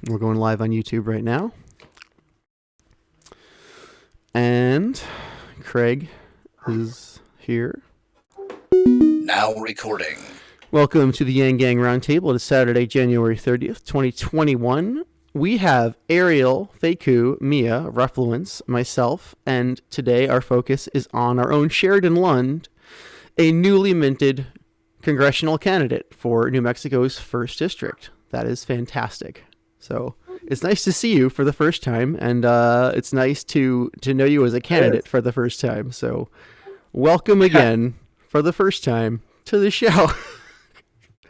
We're going live on YouTube right now. And Craig is here. Now recording. Welcome to the Yanggang Roundtable. It is Saturday, January 30th, 2021. We have Ariel, Feiku, Mia, Ruffluence, myself, and today our focus is on our own Sheridan Lund, a newly minted congressional candidate for New Mexico's 1st District. That is fantastic. So it's nice to see you for the first time, and it's nice to know you as a candidate for the first time. So welcome again for the first time to the show.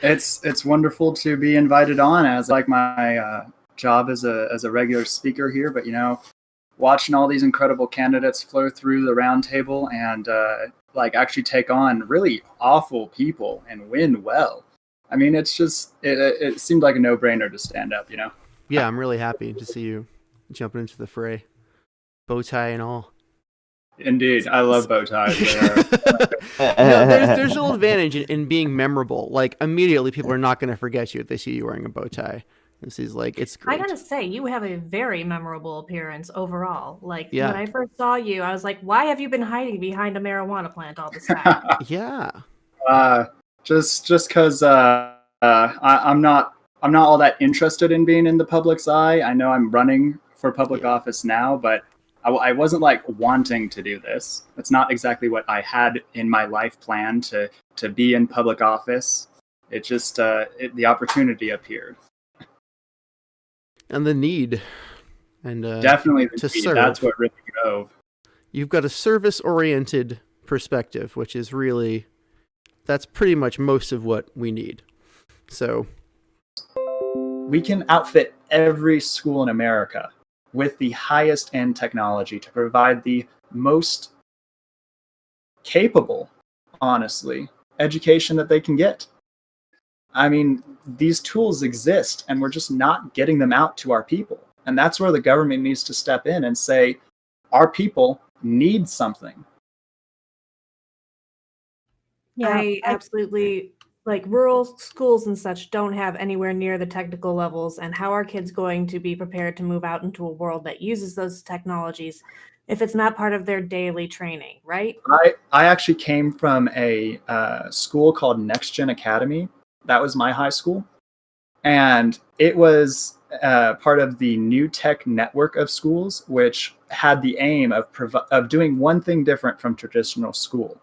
It's wonderful to be invited on as like my job as a regular speaker here, but watching all these incredible candidates flow through the roundtable and actually take on really awful people and win well. I mean, it's just it seemed like a no-brainer to stand up, Yeah, I'm really happy to see you jumping into the fray, bow tie and all. Indeed, I love bow ties. There's a little advantage in being memorable. Like immediately, people are not going to forget you if they see you wearing a bow tie. This is like, it's great. I gotta say, you have a very memorable appearance overall. Like Yeah. when I first saw you, I was like, "Why have you been hiding behind a marijuana plant all this time?" Yeah. Just because I'm not all that interested in being in the public's eye. I know I'm running for public office now, but I wasn't like wanting to do this. It's not exactly what I had in my life plan to be in public office. It just the opportunity appeared. And the need. And definitely the to need. serve. That's what really drove. You've got a service-oriented perspective, which is really, that's pretty much most of what we need. So we can outfit every school in America with the highest end technology to provide the most capable, honestly, education that they can get. I mean, these tools exist and we're just not getting them out to our people. And that's where the government needs to step in and say, our people need something. Yeah, I absolutely, like rural schools and such don't have anywhere near the technical levels. And how are kids going to be prepared to move out into a world that uses those technologies if it's not part of their daily training, right? I actually came from a school called Next Gen Academy. That was my high school. And it was part of the New Tech network of schools, which had the aim of doing one thing different from traditional school.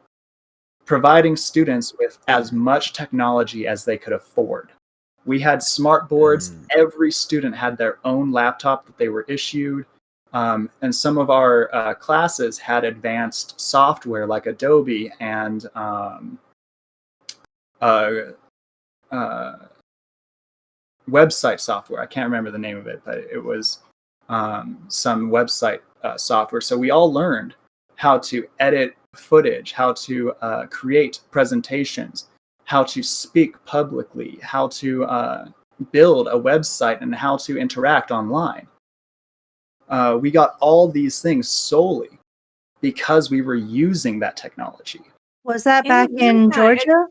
Providing students with as much technology as they could afford. We had smart boards. Every student had their own laptop that they were issued. And some of our classes had advanced software like Adobe and website software. I can't remember the name of it, but it was some website software. So we all learned how to edit footage, how to create presentations, how to speak publicly, how to build a website, and how to interact online. We got all these things solely because we were using that technology. Was that back in Georgia?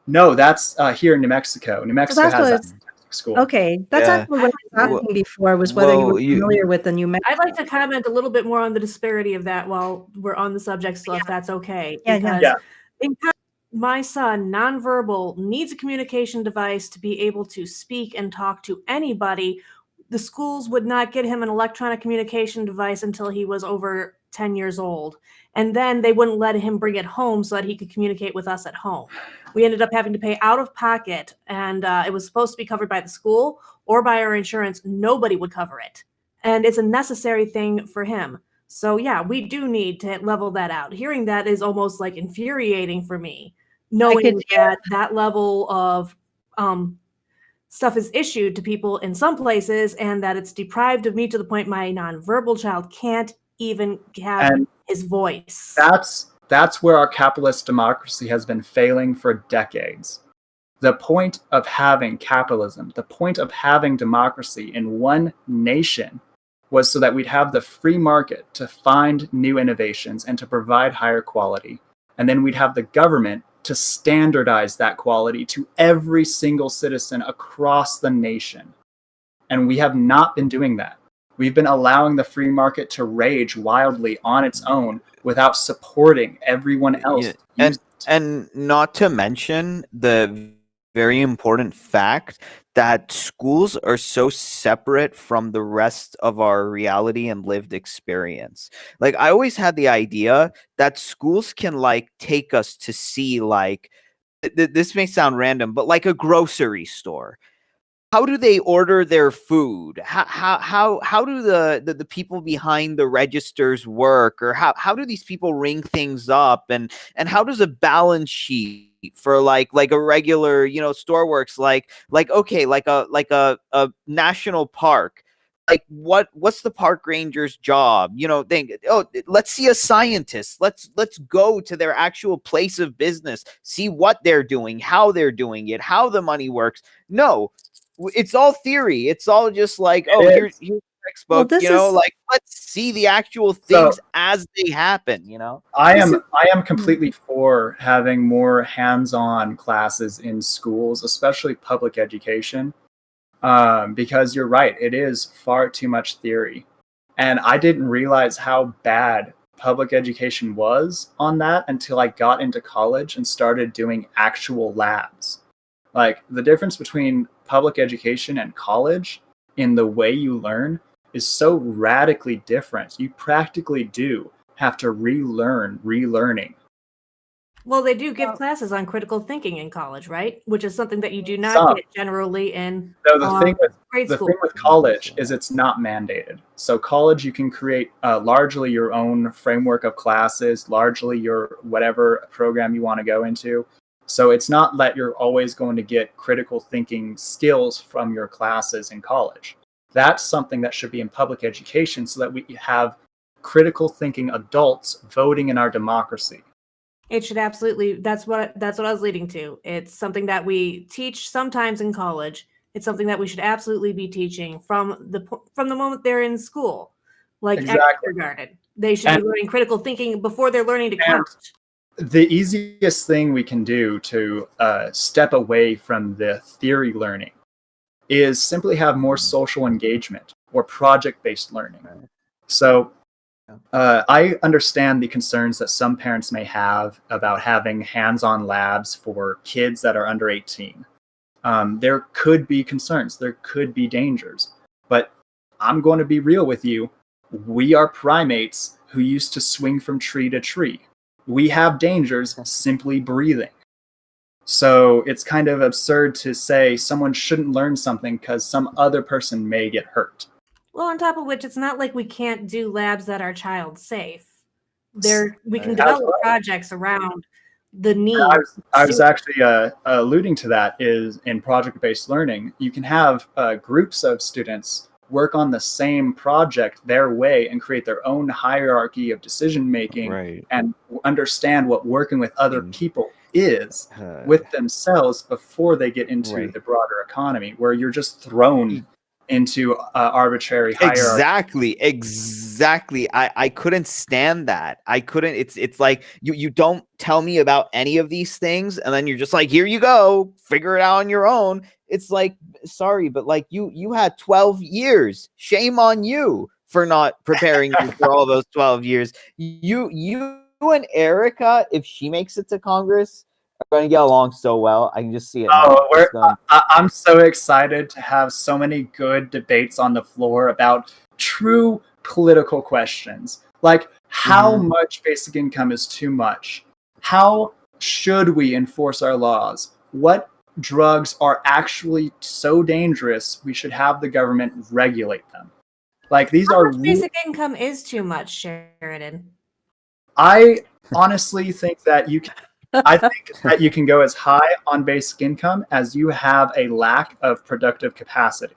No, that's here in New Mexico. New Mexico has that school. Okay, that's actually what I was asking before, was whether you were familiar with the New Mexico. I'd like to comment a little bit more on the disparity of that while we're on the subject, so if that's okay. Yeah. Because my son, nonverbal, needs a communication device to be able to speak and talk to anybody. The schools would not get him an electronic communication device until he was over 10 years old. And then they wouldn't let him bring it home so that he could communicate with us at home. We ended up having to pay out of pocket, and it was supposed to be covered by the school or by our insurance. Nobody would cover it. And it's a necessary thing for him. So yeah, we do need to level that out. Hearing that is almost like infuriating for me, knowing that level of stuff is issued to people in some places and that it's deprived of me to the point my nonverbal child can't even have his voice. That's where our capitalist democracy has been failing for decades. The point of having capitalism, the point of having democracy in one nation was so that we'd have the free market to find new innovations and to provide higher quality. And then we'd have the government to standardize that quality to every single citizen across the nation. And we have not been doing that. We've been allowing the free market to rage wildly on its own without supporting everyone else. And not to mention the very important fact that schools are so separate from the rest of our reality and lived experience. Like, I always had the idea that schools can like take us to see like this may sound random, but like a grocery store. How do they order their food? How do the people behind the registers work? Or how do these people ring things up? And how does a balance sheet for like a regular, you know, store works? Like okay, like a national park. Like what's the park ranger's job? You know, let's see a scientist. Let's go to their actual place of business, see what they're doing, how they're doing it, how the money works. No, it's all theory. It's all just like, oh, here's the textbook, Well, you know, like let's see the actual things as they happen, you know. I am completely for having more hands-on classes in schools, especially public education, because you're right, it is far too much theory. And I didn't realize how bad public education was on that until I got into college and started doing actual labs. Like, the difference between public education and college in the way you learn is so radically different. You practically do have to relearn relearning. Well, they do give classes on critical thinking in college, right? Which is something that you do not get generally in grade school. The thing with college is it's not mandated. So college, you can create largely your own framework of classes, largely your whatever program you want to go into. So it's not that you're always going to get critical thinking skills from your classes in college. That's something that should be in public education so that we have critical thinking adults voting in our democracy. It should absolutely. That's what I was leading to. It's something that we teach sometimes in college. It's something that we should absolutely be teaching from the moment they're in school, like kindergarten. They should be learning critical thinking before they're learning to count. The easiest thing we can do to step away from the theory learning is simply have more social engagement or project-based learning. So I understand the concerns that some parents may have about having hands-on labs for kids that are under 18. There could be concerns, there could be dangers, but I'm going to be real with you. We are primates who used to swing from tree to tree. We have dangers simply breathing. So it's kind of absurd to say someone shouldn't learn something because some other person may get hurt. Well, on top of which, it's not like we can't do labs that are child safe. We can develop projects around the needs. I was actually alluding to that is in project-based learning, you can have groups of students work on the same project their way and create their own hierarchy of decision making and understand what working with other people is with themselves before they get into the broader economy, where you're just thrown into arbitrary hierarchy. Exactly. I couldn't stand that. I couldn't. It's like you don't tell me about any of these things, and then you're just like, here you go, figure it out on your own. It's like, sorry, but like you had 12 years. Shame on you for not preparing you for all those 12 years. You and Erica, if she makes it to Congress, are going to get along so well. I can just see it. I'm so excited to have so many good debates on the floor about true political questions. Like, how much basic income is too much? How should we enforce our laws? What drugs are actually so dangerous we should have the government regulate them? Like, these How are much basic income is too much, Sheridan? I honestly think that you can go as high on basic income as you have a lack of productive capacity.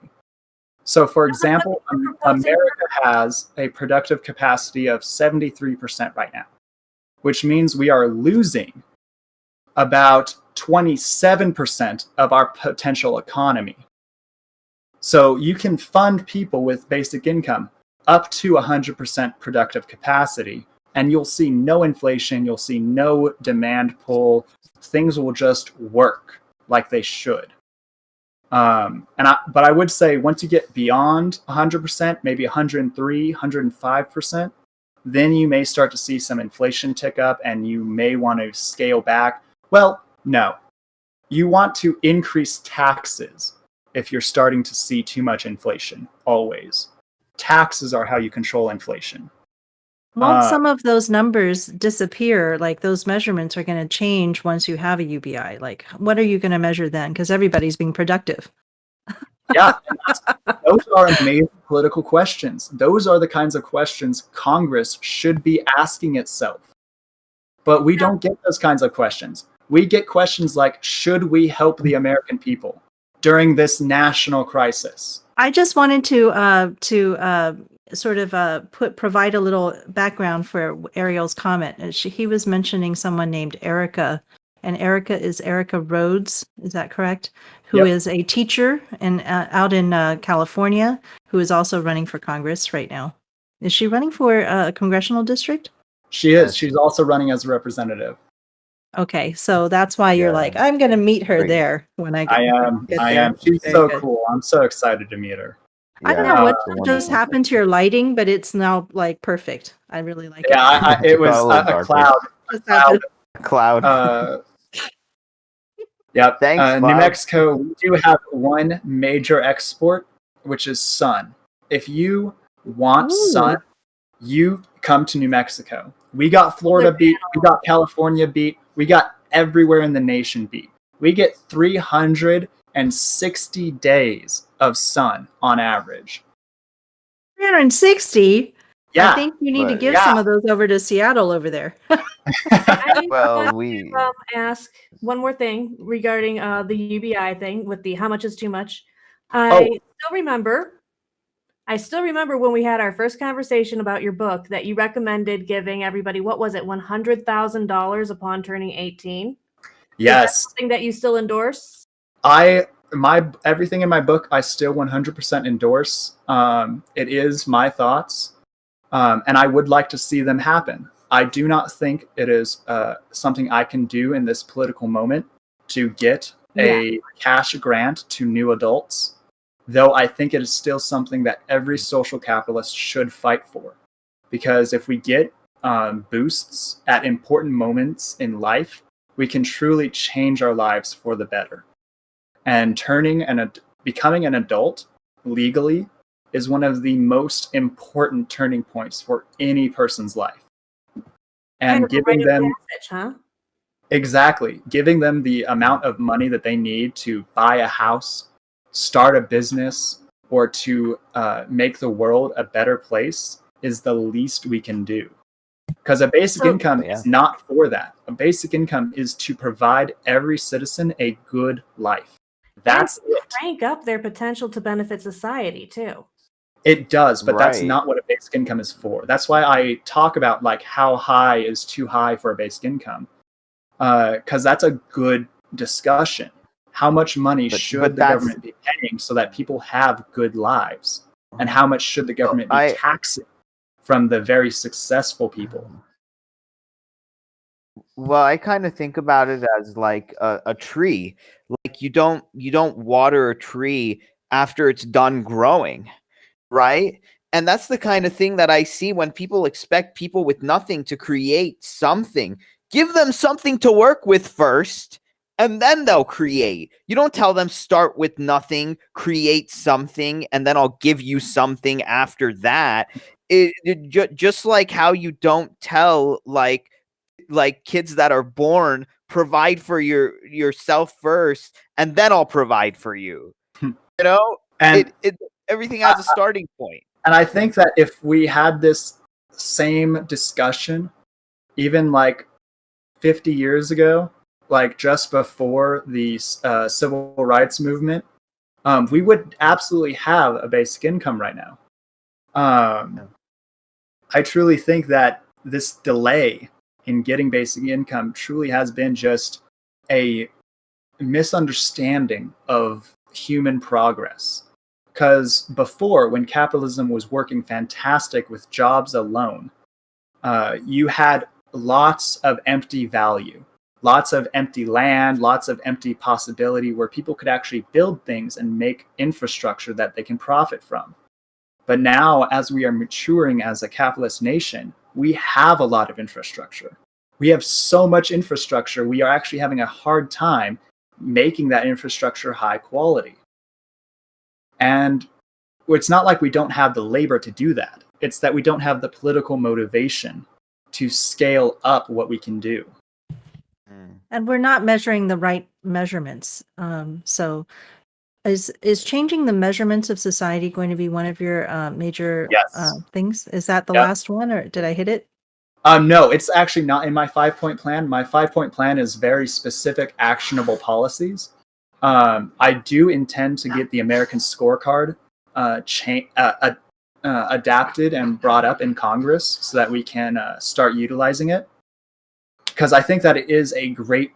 So, for example, America has a productive capacity of 73% right now, which means we are losing about 27% of our potential economy. So you can fund people with basic income up to 100% productive capacity, and you'll see no inflation, you'll see no demand pull. Things will just work like they should. But I would say once you get beyond 100%, maybe 103, 105%, then you may start to see some inflation tick up and you may want to scale back. Well, no. You want to increase taxes if you're starting to see too much inflation, always. Taxes are how you control inflation. Won't some of those numbers disappear? Like those measurements are going to change once you have a UBI. Like, what are you going to measure then? Because everybody's being productive. Yeah, those are amazing political questions. Those are the kinds of questions Congress should be asking itself. But we don't get those kinds of questions. We get questions like, should we help the American people during this national crisis? I just wanted to sort of provide a little background for Ariel's comment. He was mentioning someone named Erica, and Erica is Erica Rhodes. Is that correct? Who is a teacher and out in California, who is also running for Congress right now. Is she running for a congressional district? She is. She's also running as a representative. Okay, so that's why you're like, I'm going to meet her there when I get there. I am. She's so cool. I'm so excited to meet her. I don't know what just happened to your lighting, but it's now like perfect. I really like it. Yeah, it was a cloud. Cloud. Yep. Thanks, New Mexico, we do have one major export, which is sun. If you want sun, you come to New Mexico. We got Florida beat. We got California beat. We got everywhere in the nation beat. We get 360 days of sun on average. 360? Yeah. I think you need to give some of those over to Seattle over there. I want to ask one more thing regarding the UBI thing with the how much is too much. I still remember when we had our first conversation about your book that you recommended giving everybody, what was it, $100,000 upon turning 18? Yes. Is that something that you still endorse? Everything in my book, I still 100% endorse. It is my thoughts, and I would like to see them happen. I do not think it is something I can do in this political moment to get a cash grant to new adults, though I think it is still something that every social capitalist should fight for. Because if we get boosts at important moments in life, we can truly change our lives for the better. And becoming an adult legally is one of the most important turning points for any person's life. And giving them giving them the amount of money that they need to buy a house, start a business, or to make the world a better place is the least we can do. Because a basic income is not for that. A basic income is to provide every citizen a good life. That's it. Crank up their potential to benefit society too. It does, but that's not what a basic income is for. That's why I talk about like how high is too high for a basic income, because that's a good discussion. How much money should the government be paying so that people have good lives, and how much should the government be taxing from the very successful people? Well, I kind of think about it as like a tree. Like you don't water a tree after it's done growing, right? And that's the kind of thing that I see when people expect people with nothing to create something. Give them something to work with first, and then they'll create. You don't tell them start with nothing, create something, and then I'll give you something after that. Just like how you don't tell like kids that are born, provide for yourself first, and then I'll provide for you. You know, and everything has a starting point. And I think that if we had this same discussion, even like 50 years ago, like just before the civil rights movement, we would absolutely have a basic income right now. I truly think that this delay in getting basic income truly has been just a misunderstanding of human progress. Because before, when capitalism was working fantastic with jobs alone, you had lots of empty value. lots of empty land, lots of empty possibility where people could actually build things and make infrastructure that they can profit from. But now, as we are maturing as a capitalist nation, we have a lot of infrastructure. We have so much infrastructure, we are actually having a hard time making that infrastructure high quality. And it's not like we don't have the labor to do that. It's that we don't have the political motivation to scale up what we can do. And we're not measuring the right measurements. So is changing the measurements of society going to be one of your major Yes. things? Is that the Yep. last one, or did I hit it? No, it's actually not in my 5-point plan. My 5-point plan is very specific, actionable policies. I do intend to get the American scorecard adapted and brought up in Congress so that we can start utilizing it. Because I think that it is a great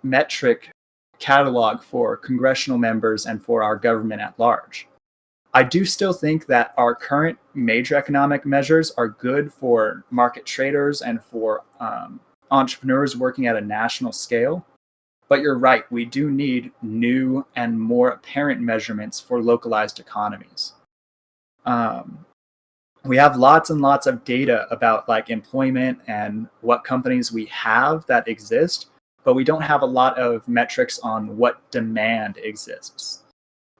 metric catalog for congressional members and for our government at large. I do still think that our current major economic measures are good for market traders and for entrepreneurs working at a national scale. But you're right, we do need new and more apparent measurements for localized economies. We have lots and lots of data about like employment and what companies we have that exist, but we don't have a lot of metrics on what demand exists.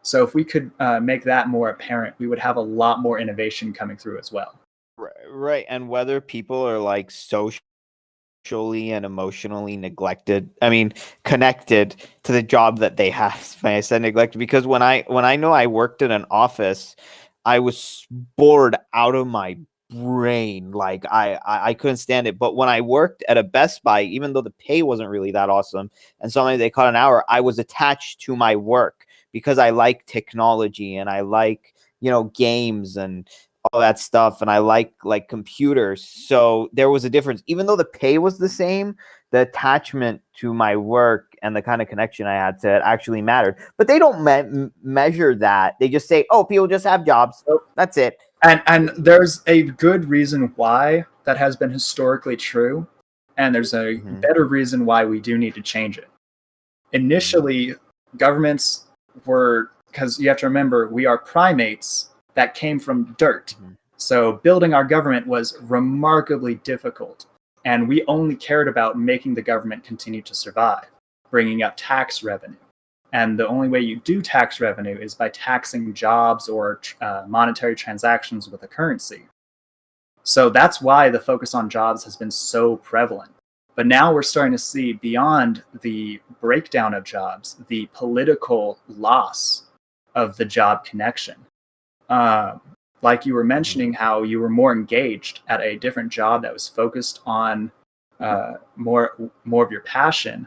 So if we could make that more apparent, we would have a lot more innovation coming through as well. Right. And whether people are like socially and emotionally connected to the job that they have. I said neglected because when I know I worked in an office, I was bored out of my brain. Like I couldn't stand it. But when I worked at a Best Buy, even though the pay wasn't really that awesome, and sometimes they caught an hour, I was attached to my work because I like technology and I like, games and all that stuff, and I like computers. So there was a difference. Even though the pay was the same, the attachment to my work and the kind of connection I had to it actually mattered. But they don't measure that. They just say, oh, people just have jobs. That's it. And there's a good reason why that has been historically true, and there's a better reason why we do need to change it. Initially, governments were, because you have to remember, we are primates that came from dirt. So building our government was remarkably difficult. And we only cared about making the government continue to survive, bringing up tax revenue. And the only way you do tax revenue is by taxing jobs or monetary transactions with a currency. So that's why the focus on jobs has been so prevalent. But now we're starting to see beyond the breakdown of jobs, the political loss of the job connection. Like you were mentioning how you were more engaged at a different job that was focused on more of your passion.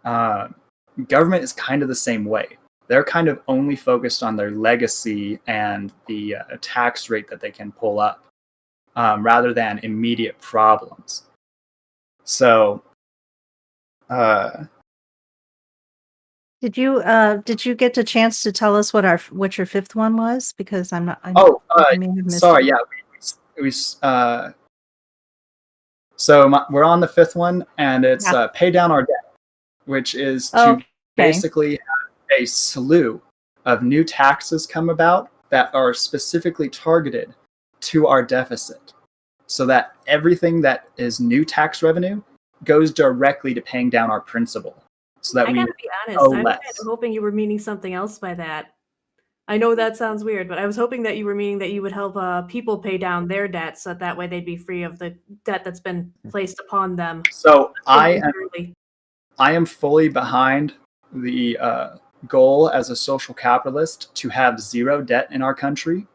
Government is kind of the same way. They're kind of only focused on their legacy and the tax rate that they can pull up, rather than immediate problems. So, did you get the chance to tell us what your fifth one was? Because I may have missed sorry, it. yeah, we're on the fifth one, and it's pay down our debt, which is to basically have a slew of new taxes come about that are specifically targeted to our deficit, so that everything that is new tax revenue goes directly to paying down our principal. So that I gotta be honest, I'm kind of hoping you were meaning something else by that. I know that sounds weird, but I was hoping that you were meaning that you would help people pay down their debts, so that way they'd be free of the debt that's been placed upon them. So I am fully behind the goal as a social capitalist to have zero debt in our country,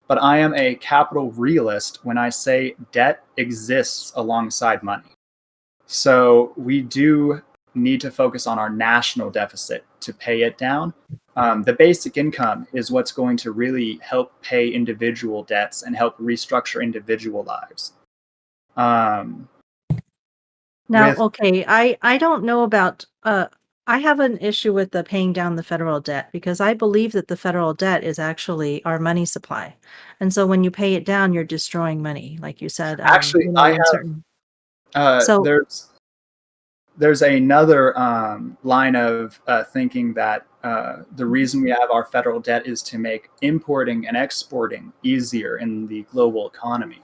but I am a capital realist when I say debt exists alongside money. So we do need to focus on our national deficit to pay it down. The basic income is what's going to really help pay individual debts and help restructure individual lives. I don't know about I have an issue with the paying down the federal debt, because I believe that the federal debt is actually our money supply. And so when you pay it down, you're destroying money, like you said. Actually, I have there's another line of thinking that the reason we have our federal debt is to make importing and exporting easier in the global economy,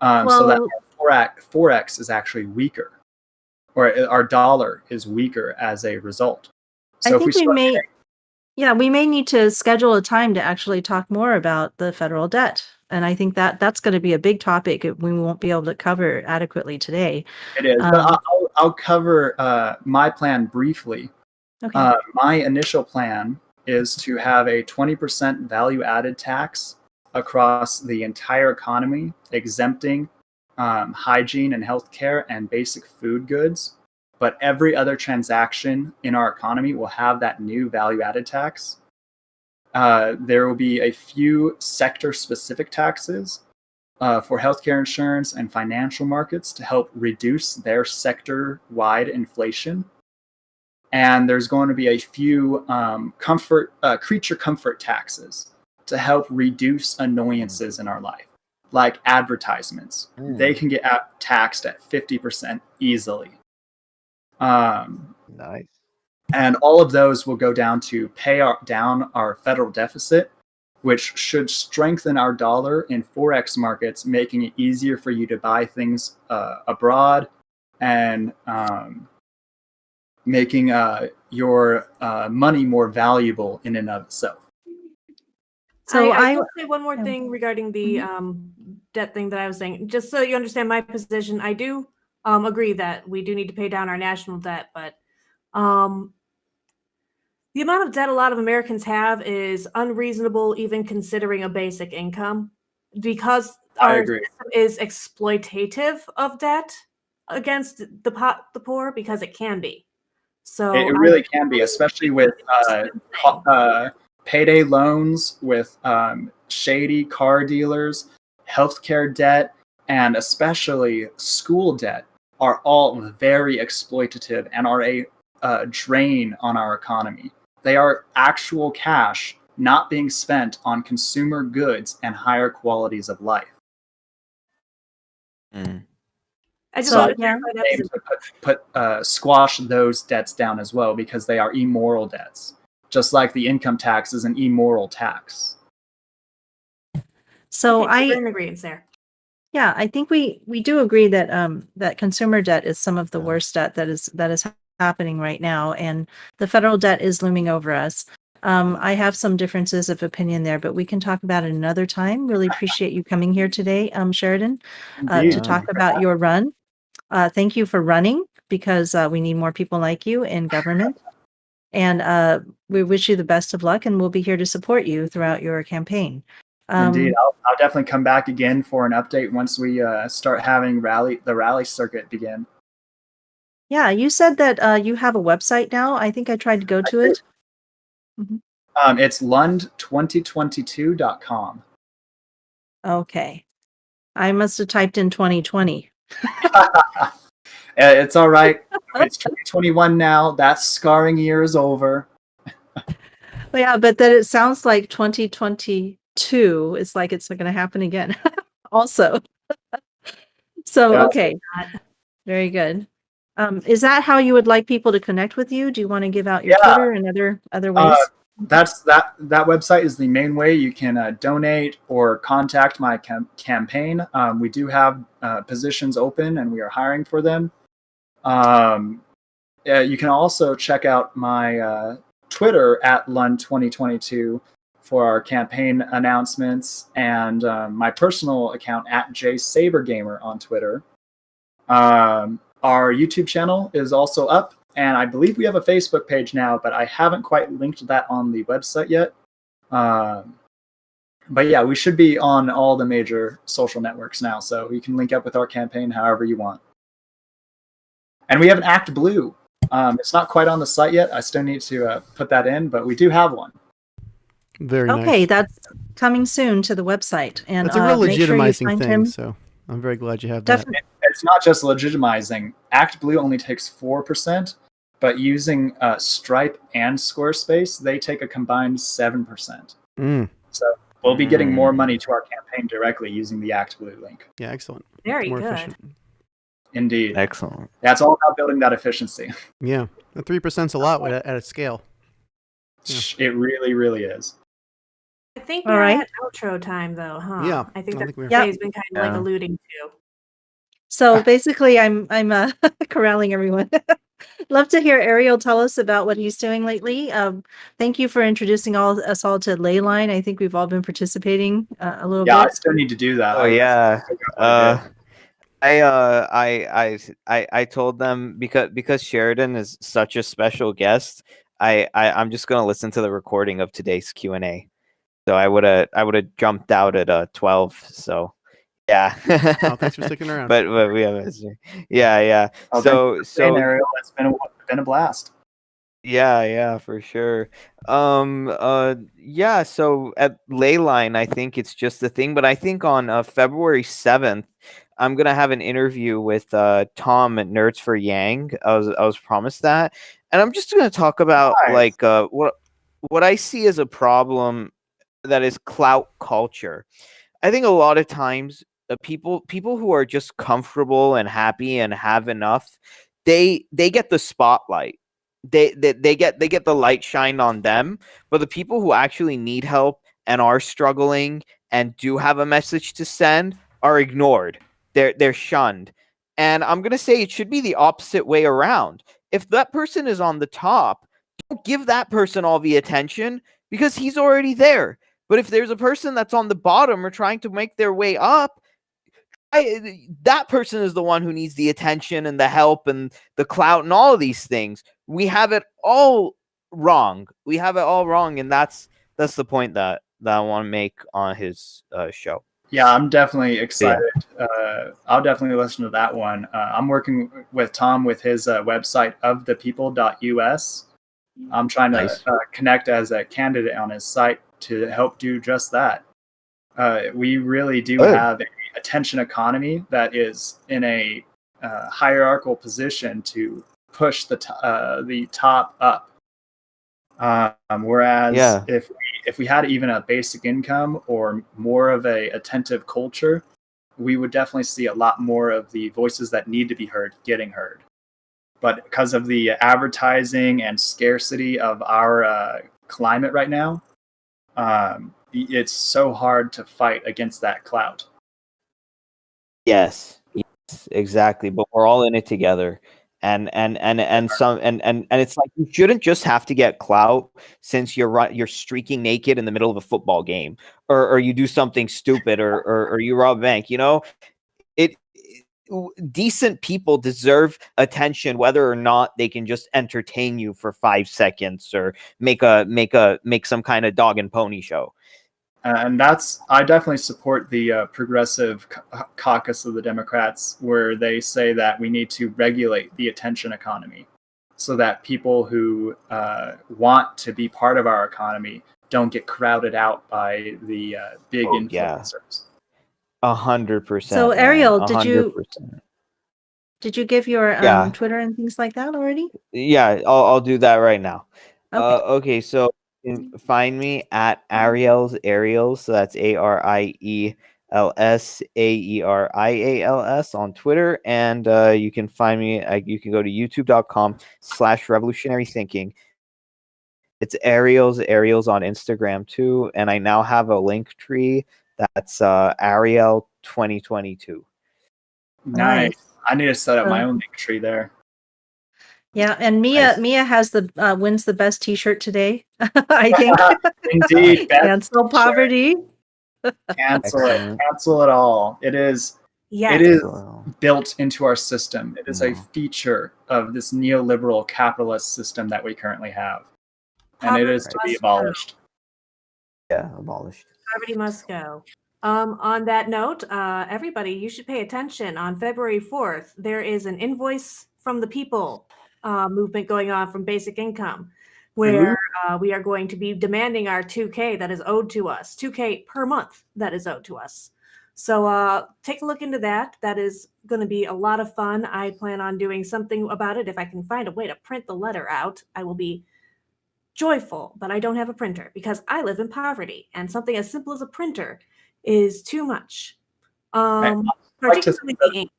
so that our forex is actually weaker, or our dollar is weaker as a result. So I if we think we start may, yeah, we may need to schedule a time to actually talk more about the federal debt. And I think that that's going to be a big topic we won't be able to cover adequately today. it is, but I'll cover my plan briefly. Okay. My initial plan is to have a 20% value added tax across the entire economy, exempting hygiene and healthcare and basic food goods. But every other transaction in our economy will have that new value added tax. There will be a few sector specific taxes for healthcare insurance and financial markets to help reduce their sector wide inflation. And there's going to be a few creature comfort taxes to help reduce annoyances in our life, like advertisements. They can get taxed at 50% easily. Nice. And all of those will go down to pay down our federal deficit, which should strengthen our dollar in forex markets, making it easier for you to buy things abroad, and making your money more valuable in and of itself. So I will say one more thing regarding the debt thing that I was saying. Just so you understand my position, I do agree that we do need to pay down our national debt, but the amount of debt a lot of Americans have is unreasonable, even considering a basic income, because our system is exploitative of debt against the poor, because it can be. So it really can be, especially with payday loans, with shady car dealers, healthcare debt, and especially school debt are all very exploitative and are a drain on our economy. They are actual cash not being spent on consumer goods and higher qualities of life. I just want to squash those debts down as well, because they are immoral debts, just like the income tax is an immoral tax. So we're in agreement there. Yeah, I think we do agree that that consumer debt is some of the worst debt that is happening right now, and the federal debt is looming over us. I have some differences of opinion there, but we can talk about it another time. Really appreciate you coming here today, Sheridan, to talk about your run. Thank you for running, because we need more people like you in government. And we wish you the best of luck, and we'll be here to support you throughout your campaign. Indeed, I'll definitely come back again for an update once we start having the rally circuit begin. Yeah, you said that you have a website now. I think I tried to go to it. It's lund2022.com. Okay. I must have typed in 2020. It's all right. It's 2021 now. That scarring year is over. Well, yeah, but then it sounds like 2022 is like it's going to happen again also. So, okay. Very good. Is that how you would like people to connect with you? Do you want to give out your Twitter and other ways? That website is the main way you can donate or contact my campaign. We do have positions open, and we are hiring for them. You can also check out my Twitter at Lund2022 for our campaign announcements, and my personal account at JSaberGamer on Twitter. Our YouTube channel is also up, and I believe we have a Facebook page now, but I haven't quite linked that on the website yet. But yeah, we should be on all the major social networks now, so you can link up with our campaign however you want. And we have an Act Blue. It's not quite on the site yet. I still need to put that in, but we do have one. Very nice. Okay, that's coming soon to the website. And that's a real legitimizing thing, him. So I'm very glad you have that. It's not just legitimizing. Act Blue only takes 4%, but using Stripe and Squarespace, they take a combined 7%. So we'll be getting more money to our campaign directly using the Act Blue link. Yeah, excellent. Very more good. Efficient. Indeed. Excellent. That's all about building that efficiency. Yeah, the 3%'s a lot at a scale. Yeah. It really, really is. I think All we're right. at outro time, though, huh? Yeah, I think I that's think we're- what Yep. Faye's been kind of like Yeah. alluding to. So basically, I'm corralling everyone. Love to hear Ariel tell us about what he's doing lately. Thank you for introducing us all to Leyline. I think we've all been participating a little Yeah, I bit. still need to do that. Oh I yeah. forgot what I did. I told them because Sheridan is such a special guest. I'm just gonna listen to the recording of today's Q&A. So I would have jumped out at 12. So yeah. Oh, thanks for sticking around. but we have yeah. Oh, So Ariel, it's been a blast. yeah, for sure. Yeah, so at Leyline, I think it's just the thing, but I think on February 7th, I'm gonna have an interview with Tom at Nerds for Yang. I was promised that. And I'm just gonna talk about Nice. like what I see as a problem that is clout culture. I think a lot of times people who are just comfortable and happy and have enough, they get the spotlight. They get the light shined on them, but the people who actually need help and are struggling and do have a message to send are ignored. They're shunned. And I'm going to say it should be the opposite way around. If that person is on the top, don't give that person all the attention because he's already there. But if there's a person that's on the bottom or trying to make their way up, that person is the one who needs the attention and the help and the clout and all of these things. We have it all wrong. We have it all wrong, and that's the point that I want to make on his show. Yeah, I'm definitely excited. I'll definitely listen to that one. I'm working with Tom with his website ofthepeople.us. I'm trying to connect as a candidate on his site to help do just that. We really do have an attention economy that is in a hierarchical position to push the top up. Whereas if we had even a basic income or more of a attentive culture, we would definitely see a lot more of the voices that need to be heard getting heard. But because of the advertising and scarcity of our climate right now, it's so hard to fight against that clout. Yes, exactly. But we're all in it together. And it's like you shouldn't just have to get clout since you're streaking naked in the middle of a football game, or you do something stupid, or you rob a bank. You know, decent people deserve attention, whether or not they can just entertain you for 5 seconds or make some kind of dog and pony show. And I definitely support the progressive caucus of the Democrats, where they say that we need to regulate the attention economy so that people who want to be part of our economy don't get crowded out by the big influencers. 100%. So Ariel, 100%. did you give your Twitter and things like that already? Yeah, I'll do that right now. Okay. Okay, so you can find me at Ariels, so that's ARIELSAERIALS on Twitter, and you can find me. You can go to youtube.com/revolutionary thinking. It's Ariels on Instagram too, and I now have a link tree that's Ariel 2022. Nice. I need to set up my own link tree there. Yeah, and Mia has the wins the best T-shirt today. I think. Indeed, cancel poverty. Cancel it all. It is. Yes. It is built into our system. It is a feature of this neoliberal capitalist system that we currently have, and it is to be abolished. Yeah, abolished. Poverty must go. On that note, everybody, you should pay attention. On February 4th, there is an invoice from the people movement going on from basic income, where we are going to be demanding our $2K that is owed to us, $2K per month that is owed to us. So take a look into that. That is going to be a lot of fun. I plan on doing something about it. If I can find a way to print the letter out, I will be joyful, but I don't have a printer because I live in poverty, and something as simple as a printer is too much. Particularly the ink.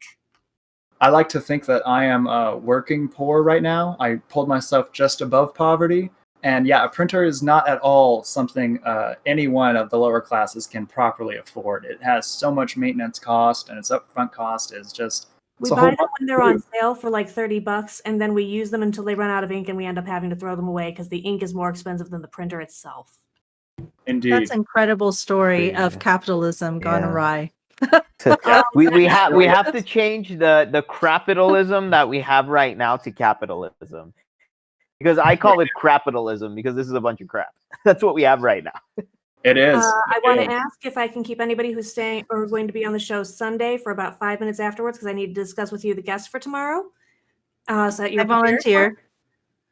I like to think that I am working poor right now. I pulled myself just above poverty. And yeah, a printer is not at all something any one of the lower classes can properly afford. It has so much maintenance cost, and its upfront cost is just. We It's a buy whole them bunch when to they're on do. sale for like $30, and then we use them until they run out of ink, and we end up having to throw them away because the ink is more expensive than the printer itself. Indeed. That's an incredible story Yeah. of capitalism gone Yeah. awry. we have really to change the crapitalism that we have right now to capitalism, because I call it crapitalism because this is a bunch of crap. That's what we have right now. It is. I want to ask if I can keep anybody who's staying or going to be on the show Sunday for about 5 minutes afterwards, because I need to discuss with you the guests for tomorrow. So that you're I prepared for it. volunteer.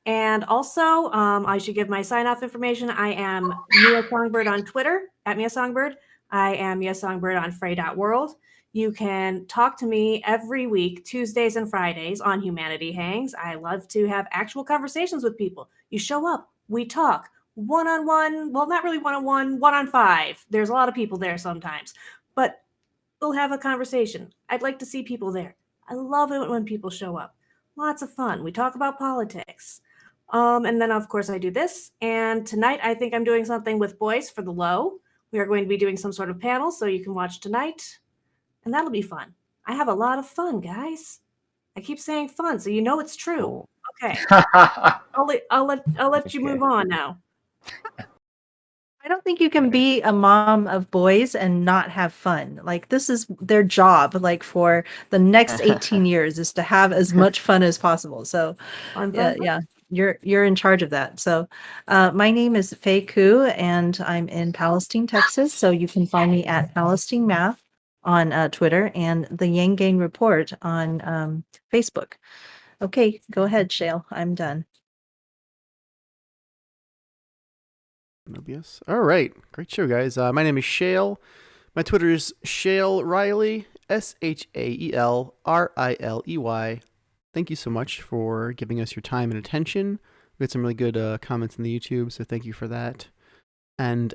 And also, I should give my sign-off information. I am Mia Songbird on Twitter, at Mia Songbird. I am Mia Songbird on Frey.world. You can talk to me every week, Tuesdays and Fridays, on Humanity Hangs. I love to have actual conversations with people. You show up, we talk, one-on-one, well, not really one-on-one, one-on-five. There's a lot of people there sometimes, but we'll have a conversation. I'd like to see people there. I love it when people show up. Lots of fun. We talk about politics. And then, of course, I do this. And tonight, I think I'm doing something with boys for the low. We are going to be doing some sort of panel, so you can watch tonight. And that'll be fun. I have a lot of fun, guys. I keep saying fun, so you know it's true. Cool. Okay. I'll let you move on now. I don't think you can be a mom of boys and not have fun. Like, this is their job, like, for the next 18 years is to have as much fun as possible. So Fun, yeah, fun. yeah, you're in charge of that. So my name is Faye Koo, and I'm in Palestine, Texas. So you can find me at Palestine Math on Twitter and the Yang Gang Report on Facebook. Okay, go ahead, Shale. I'm done. Mobius. All right. Great show, guys. My name is Shale. My Twitter is Shale Riley, ShaelRiley. Thank you so much for giving us your time and attention. We had some really good comments in the YouTube, so thank you for that. And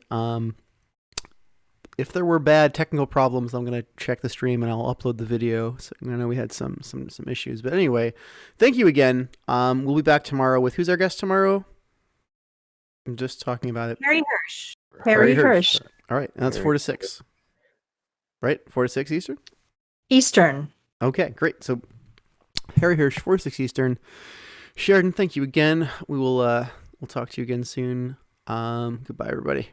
if there were bad technical problems, I'm going to check the stream and I'll upload the video. So I know we had some issues. But anyway, thank you again. We'll be back tomorrow with, who's our guest tomorrow? I'm just talking about it. Harry Hirsch. Harry Hirsch. All right. And that's 4 to 6. Right? 4 to 6 Eastern? Eastern. Okay, great. So Harry Hirsch, 4 to 6 Eastern. Sheridan, thank you again. We'll talk to you again soon. Goodbye, everybody.